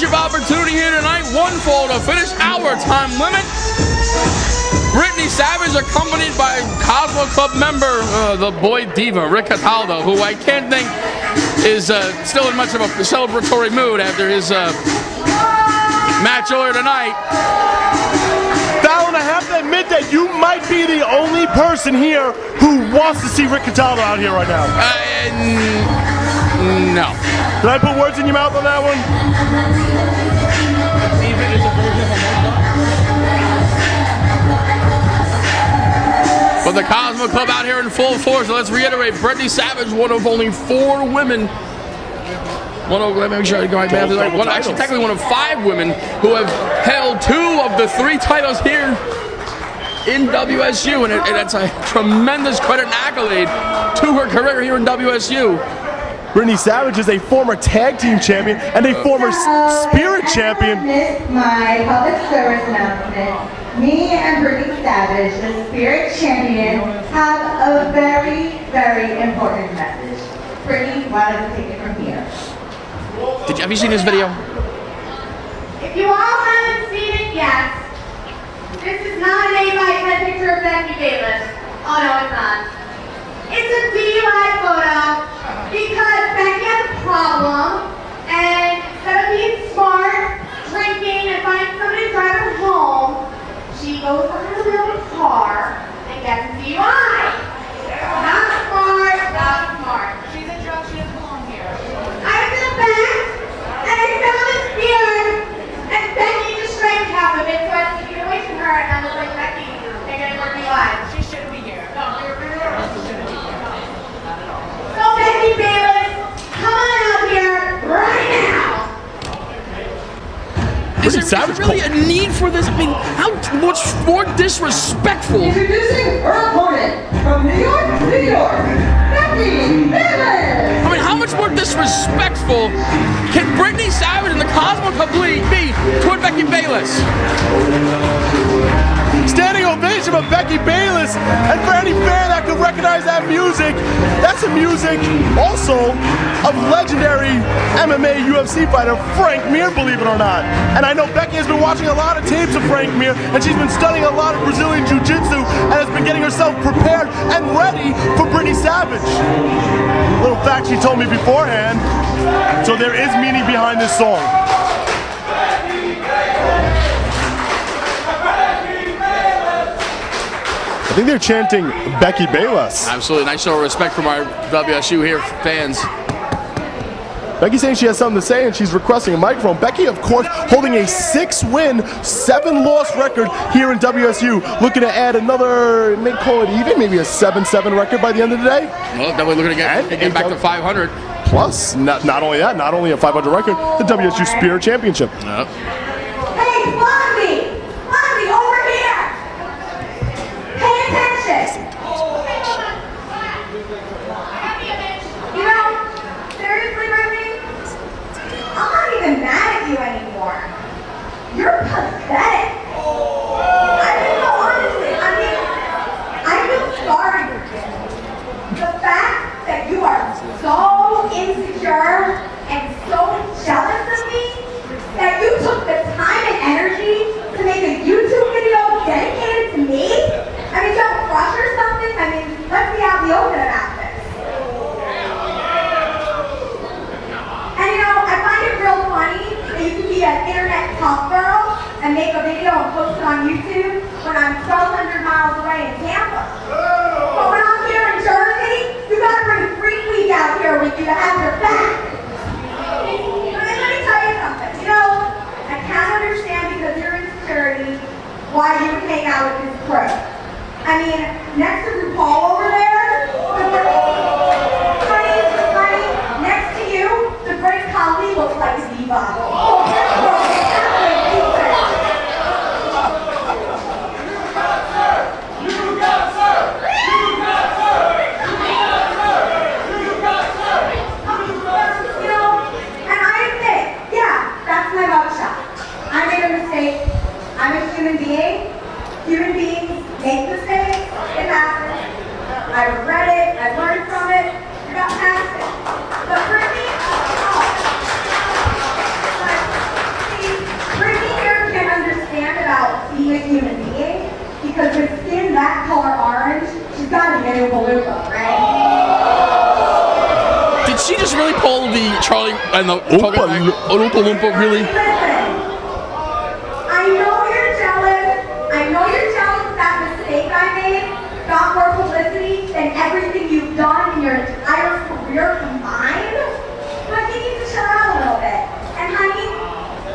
championship opportunity here tonight. One fall to finish our time limit. Brittney Savage accompanied by Cosmo Club member, the boy diva, Rick Cataldo, who I can't think is still in much of a celebratory mood after his match earlier tonight. Fallon, I have to admit that you might be the only person here who wants to see Rick Cataldo out here right now. No. Did I put words in your mouth on that one? But the Cosmo Club out here in full force. So let's reiterate, Brittney Savage, one of only 4 women. Let me make sure I go right back. Actually, technically one of 5 women who have held 2 of the 3 titles here in WSU, and that's a tremendous credit and accolade to her career here in WSU. Brittney Savage is a former tag team champion and a former spirit champion. My public service announcement. Me and Brittney Savage, the spirit champion, have a very, very important message. Brittney, why don't you take it from here? Have you seen this video? If you all haven't seen it yet, this is not an 8x10 picture of Becky Bayless. Oh no, it's not. It's a DUI photo because Becky has a problem, and instead of being smart, drinking, and finding somebody to drive her home, she goes behind the wheel of a car and gets a DUI. Not smart, not smart. She's a drunk, she doesn't belong here. I was in the back, and I found this beard, and Becky just drank half of it, so I had to get away from her, and I was like, Becky, they're getting more DUIs. She shouldn't be here. No, you're so Becky Bayless, come on out here right now. Is there really a need for this? I mean, how much more disrespectful? Introducing her opponent from New York, Becky Bayless. I mean, how much more disrespectful can Brittney Savage and the Cosmo Club be toward Becky Bayless? Standing ovation of Becky Bayless, and for any fan that could recognize that music, that's the music also of legendary MMA UFC fighter Frank Mir, believe it or not. And I know Becky has been watching a lot of tapes of Frank Mir, and she's been studying a lot of Brazilian Jiu-Jitsu and has been getting herself prepared and ready for Brittney Savage. Little fact she told me beforehand, so there is meaning behind this song. I think they're chanting Becky Bayless. Absolutely. Nice show of respect from our WSU here fans. Becky's saying she has something to say and she's requesting a microphone. Becky, of course, holding a 6-win, 7-loss record here in WSU. Looking to add another, may call it even, maybe a 7-7 record by the end of the day. Well, definitely looking to get back to 500. Plus, not only that, not only a 500 record, the WSU Spirit Championship. Yep. Hey, Blondie! Blondie, over here! Pay attention! You know, seriously, Brittney, I'm not even mad at you anymore. You're pathetic. I mean, no, honestly, I feel sorry for you. The fact that you are so insecure and so jealous of me that you took the time and energy to make a YouTube video dedicated to me? I mean, don't crush or something? I mean, let's be out in the open about this. And you know, I find it real funny that you can be an internet tough girl and make a video and post it on YouTube when I'm 1,200 miles away in Tampa. But when I'm here in Jersey, you gotta bring Freak Week out here with you to have your back. Let me tell you something. You know, I can't understand because of your insecurity why you would hang out with this pro. I mean, next to RuPaul over there, honey, next to you, the great Khali looks like a diva. I'm a human being. Human beings make mistakes. It happens. the new buildup, right? Did she just really pull the Charlie and the Oompa Loompa really? Listen, I know you're jealous. I know you're jealous that mistake I made got more publicity than everything you've done in your entire career combined. But you need to chill out a little bit. And honey,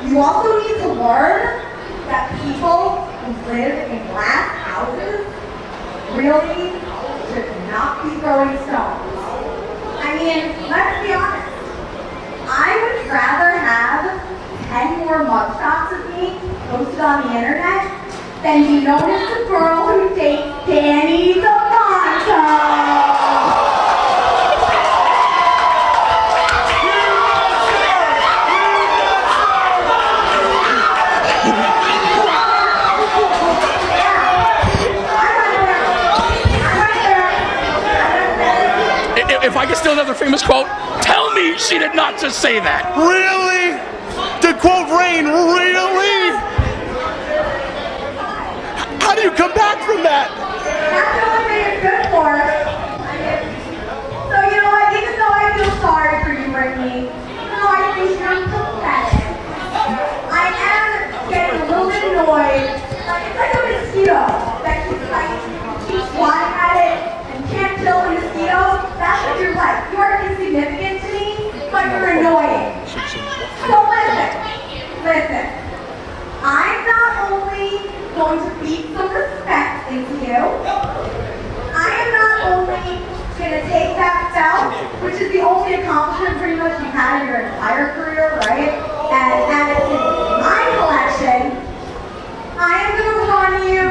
you also need to learn that people who live in glass houses really should not be throwing stones. I mean, let's be honest. I would rather have 10 more mugshots of me posted on the internet than be known as the girl who dates Danny the Monto. If I could steal another famous quote, tell me she did not just say that. Really? To quote Rain, really? How do you come back from that? That's the only thing it's good for. So you know what, even though I feel sorry for you, Brittney, even though I think you're pathetic, I am getting a little bit annoyed. It's like a mosquito that keeps flying at it and can't kill a mosquito. That's what you're like. You are insignificant to me, but you're annoying. So listen. I'm not only going to beat some respect into you, I am not only going to take that belt, which is the only accomplishment pretty much you've had in your entire career, right? And add it to my collection. I am going to run you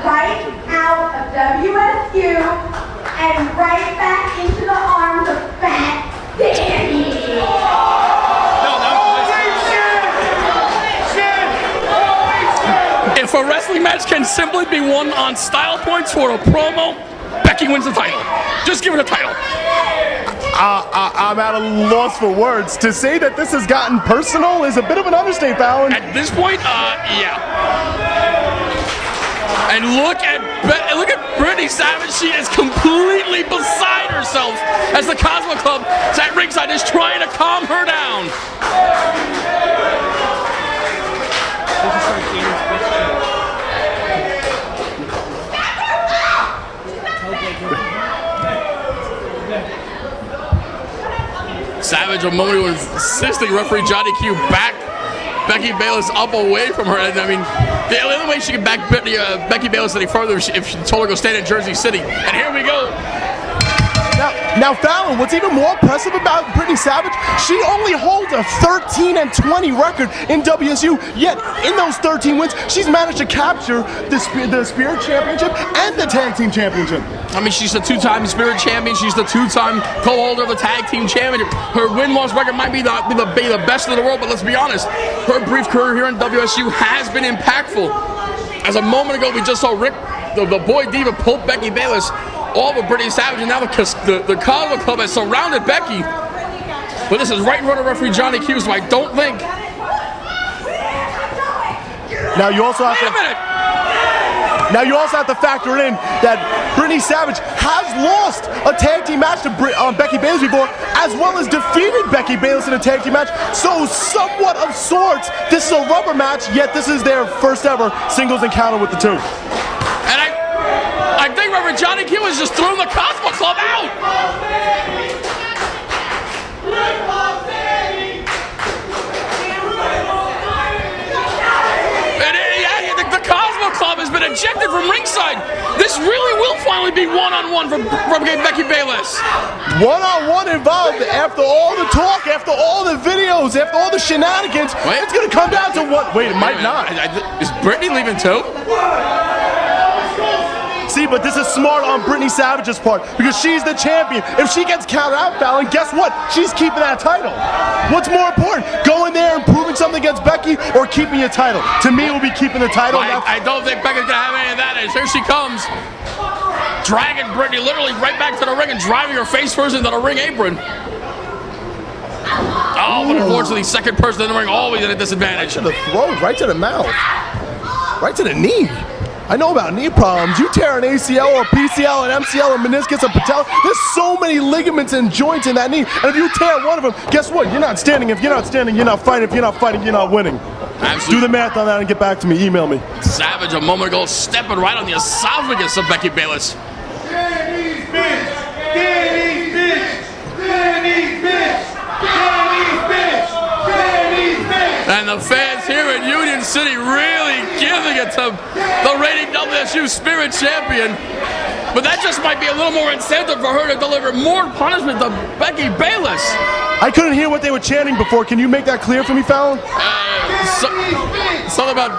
right out of WSU and right back into the arms of Fat Danny. If a wrestling match can simply be won on style points for a promo, Becky wins the title. Just give her the title. I'm at a loss for words. To say that this has gotten personal is a bit of an understatement, Fallon. At this point, yeah. And look at Brittney Savage. She is completely beside herself as the Cosmo Club is at ringside, is trying to calm her down. Savage a moment ago insisting referee Johnny Q back Becky Bayless up away from her. And I mean, the only way she could back Becky Bayless any further if she told her to go stand in Jersey City. And here we go. Now, Fallon, what's even more impressive about Brittney Savage, she only holds a 13-20 record in WSU, yet in those 13 wins, she's managed to capture the Spirit Championship and the Tag Team Championship. I mean, she's the two-time Spirit Champion. She's the two-time co-holder of the Tag Team Championship. Her win-loss record might be the best in the world, but let's be honest, her brief career here in WSU has been impactful. As a moment ago, we just saw Rick, the boy diva, pull Becky Bayless all but Brittney Savage, and now the Cosmo Club has surrounded Becky. But this is right in front of referee Johnny Q, so I don't think. Now you also have Wait a minute. Now you also have to factor in that Brittney Savage has lost a tag team match to Becky Bayless before, as well as defeated Becky Bayless in a tag team match. So somewhat of sorts, this is a rubber match, yet this is their first ever singles encounter with the two. And I think Reverend Johnny Q has just thrown the Cosmo Club out. The Cosmo Club has been ejected from ringside. This really will finally be one-on-one from Becky Bayless. One-on-one involved after all the talk, after all the videos, after all the shenanigans. Wait. It's going to come down to what? Wait, it might not. Is Brittney leaving too? See, but this is smart on Brittney Savage's part because she's the champion. If she gets counted out, Fallon, guess what? She's keeping that title. What's more important, going there and proving something against Becky or keeping your title? To me, it will be keeping the title. I don't think Becky's going to have any of that. As here she comes, dragging Brittney literally right back to the ring and driving her face first into the ring apron. Oh, but unfortunately, second person in the ring always at a disadvantage. Right to the throat, right to the mouth, right to the knee. I know about knee problems. You tear an ACL or PCL, an MCL, or meniscus, or patella. There's so many ligaments and joints in that knee. And if you tear one of them, guess what? You're not standing. If you're not standing, you're not fighting. If you're not fighting, you're not winning. Absolutely. Do the math on that and get back to me. Email me. Savage a moment ago stepping right on the esophagus of Becky Bayless. Danny's bitch! Danny's bitch! Danny's bitch! Danny's bitch! Danny's bitch! And the fans here in Union City really giving it to the reigning WSU Spirit Champion. But that just might be a little more incentive for her to deliver more punishment to Becky Bayless. I couldn't hear what they were chanting before. Can you make that clear for me, Fallon? Something about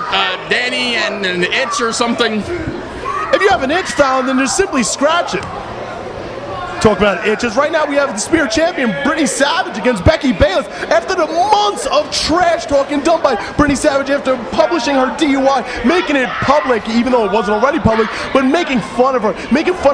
Danny and an itch or something. If you have an itch, Fallon, then just simply scratch it. Talk about itches. Right now we have the Spirit Champion, Brittney Savage, against Becky Bayless. After the months of trash talking done by Brittney Savage after publishing her DUI, making it public, even though it wasn't already public, but making fun of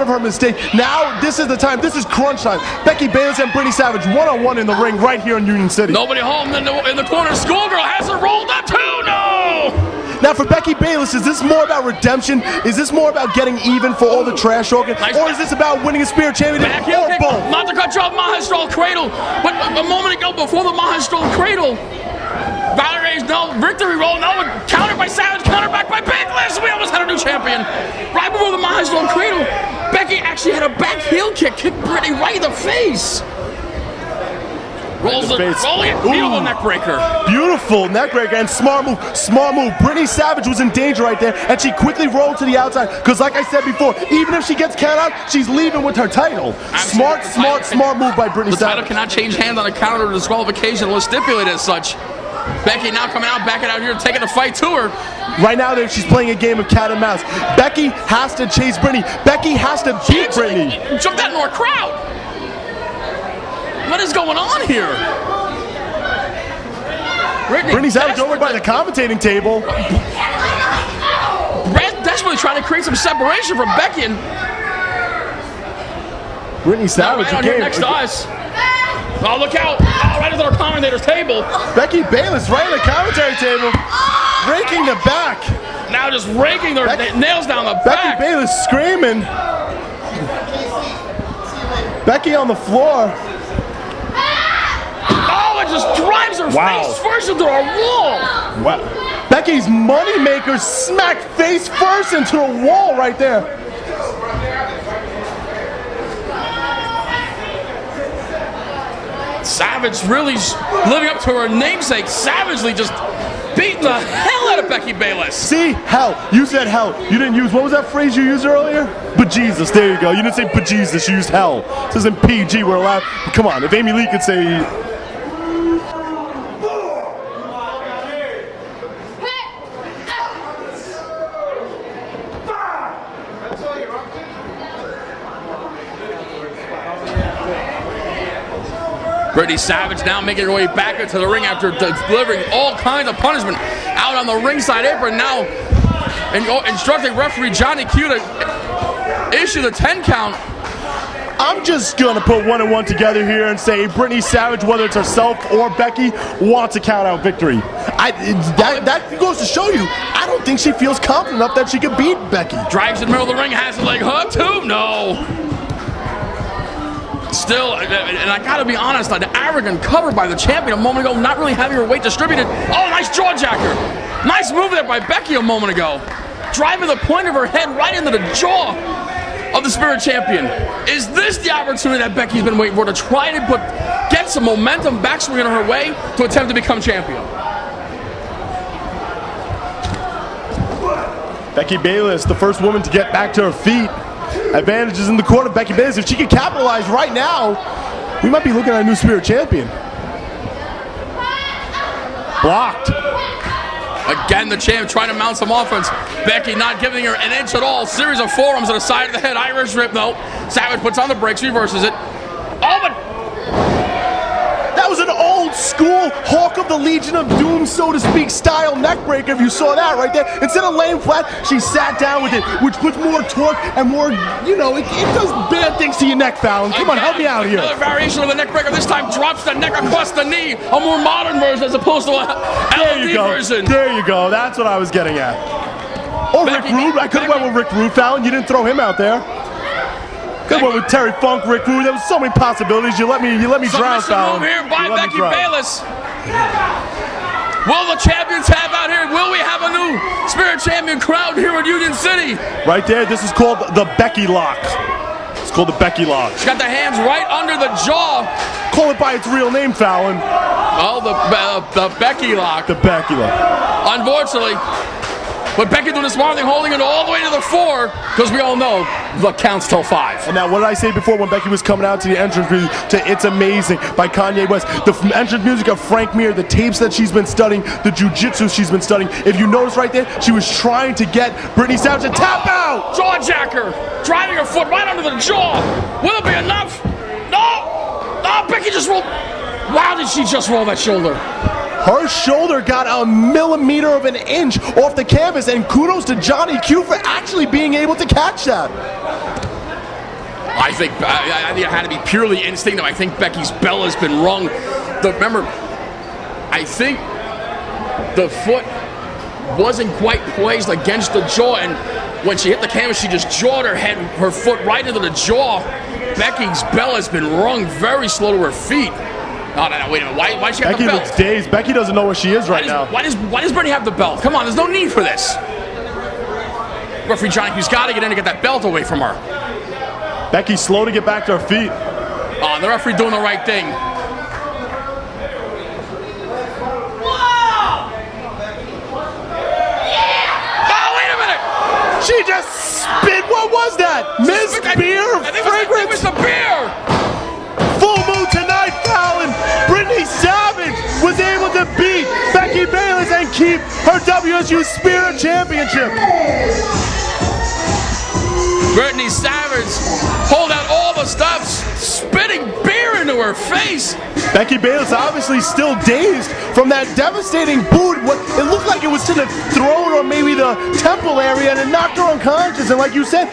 her mistake. Now this is the time. This is crunch time. Becky Bayless and Brittney Savage one-on-one in the ring right here in Union City. Nobody home in the corner. Schoolgirl has her rolled up too. No! Now for Becky Bayless, is this more about redemption? Is this more about getting even for all the trash talking? Or is this about winning a Spirit Championship? Or both? Not to cut you off, Mahastral Cradle. But a moment ago, before the Mahastral Cradle, Valerie's victory roll, countered by Savage, countered back by Bayless. We almost had a new champion. Right before the Mahastral Cradle, Becky actually had a back heel kicked Brittney right in the face. Rolling it, beautiful neck breaker. Beautiful neck breaker and smart move. Brittney Savage was in danger right there, and she quickly rolled to the outside. Because like I said before, even if she gets counted out, she's leaving with her title. Smart move by Brittney Savage. The title cannot change hands on a counter or disqualification unless stipulated as such. Becky now coming out, backing out here, taking the fight to her. Right now, she's playing a game of cat and mouse. Becky has to chase Brittney. Becky has to beat Brittney. Jump that into our crowd. What is going on here? Brittney Savage over by the commentating table. Desperately trying to create some separation from Becky and Brittney Savage right out here next to us. Oh, look out! Oh, right at our commentator's table. Becky Bayless right at the commentary table, raking the back. Now just raking their nails down the Becky back. Bayless screaming. Becky on the floor. Oh, it just drives her face first into our wall. Wow. Becky's moneymaker smacked face first into the wall right there. Savage really living up to her namesake, savagely just beating the hell out of Becky Bayless. See? Hell. You said hell. You didn't use, what was that phrase you used earlier? Bejesus. There you go. You didn't say bejesus. You used hell. This isn't PG. We're allowed. Come on. If Amy Lee could say... Brittney Savage now making her way back into the ring after delivering all kinds of punishment out on the ringside apron now, and instructing referee Johnny Q to issue the 10 count. I'm just gonna put one and one together here and say Brittney Savage, whether it's herself or Becky, wants a count out victory. That goes to show you, I don't think she feels confident enough that she could beat Becky. Drives in the middle of the ring, has the leg hooked too? No. Still, and I gotta be honest, the arrogant cover by the champion a moment ago, not really having her weight distributed. Oh, nice jaw jacker. Nice move there by Becky a moment ago. Driving the point of her head right into the jaw of the Spirit Champion. Is this the opportunity that Becky's been waiting for to try to get some momentum back swinging her way to attempt to become champion? Becky Bayless, the first woman to get back to her feet. Advantages in the court of Becky Bayless. If she can capitalize right now, we might be looking at a new Spirit Champion. Blocked. Again, the champ trying to mount some offense. Becky not giving her an inch at all. Series of forearms to the side of the head. Irish rip, no. Savage puts on the brakes, reverses it. Oh, but... That was an old school Hawk of the Legion of Doom, so to speak, style neck breaker, if you saw that right there. Instead of laying flat, she sat down with it, which puts more torque and more, you know, it does bad things to your neck, Fallon. Come on, help me out here. Another variation of the neck breaker. This time drops the neck across the knee. A more modern version as opposed to a LED version. There you go. That's what I was getting at. Or Rick Rude. I could have went with Rick Rude, Fallon. You didn't throw him out there. Could have went with Terry Funk, Rick Rude. There was so many possibilities. You let me drown, Fallon. Move here by Becky Bayless. Will the champions have out here? Will we have a new Spirit Champion crowned here in Union City? Right there. This is called the Becky Lock. It's called the Becky Lock. She's got the hands right under the jaw. Call it by its real name, Fallon. Oh, the Becky Lock. The Becky Lock. Unfortunately, but Becky doing the smart thing, holding it all the way to the 4, because we all know the count's till 5. And now, what did I say before when Becky was coming out to the entrance music to It's Amazing by Kanye West? The entrance music of Frank Mir, the tapes that she's been studying, the jiu-jitsu she's been studying. If you notice right there, she was trying to get Brittney Savage to tap out! Jaw jacker, driving her foot right under the jaw. Will it be enough? No! No, Becky just rolled. Wow, did she just roll that shoulder? Her shoulder got a millimeter of an inch off the canvas, and kudos to Johnny Q for actually being able to catch that. I think it had to be purely instinct. I think Becky's bell has been rung. Remember, I think the foot wasn't quite poised against the jaw, and when she hit the canvas, she just jawed her foot right into the jaw. Becky's bell has been rung very slow to her feet. No, wait a minute. Why does she have the belt? Becky looks dazed. Becky doesn't know where she is right now. Why does Brittney have the belt? Come on, there's no need for this. Referee Johnny Q's got to get in to get that belt away from her. Becky's slow to get back to her feet. Oh, the referee doing the right thing. Whoa! Yeah! Oh, wait a minute! She just spit. What was that? Miss Beer fragrance? It was the beer! Full moon tonight, Fallon. Brittney Savage was able to beat Becky Bayless and keep her WSU Spirit Championship. Brittney Savage pulled out all the stops, spitting beer into her face. Becky Bayless obviously still dazed from that devastating boot. It looked like it was to the throat or maybe the temple area, and it knocked her unconscious. And like you said,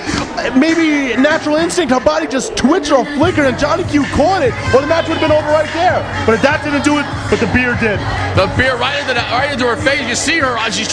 maybe natural instinct, her body just twitched or flickered, and Johnny Q caught it, or the match would have been over right there. But that didn't do it, but the beer did. The beer right into her face. You see her as she's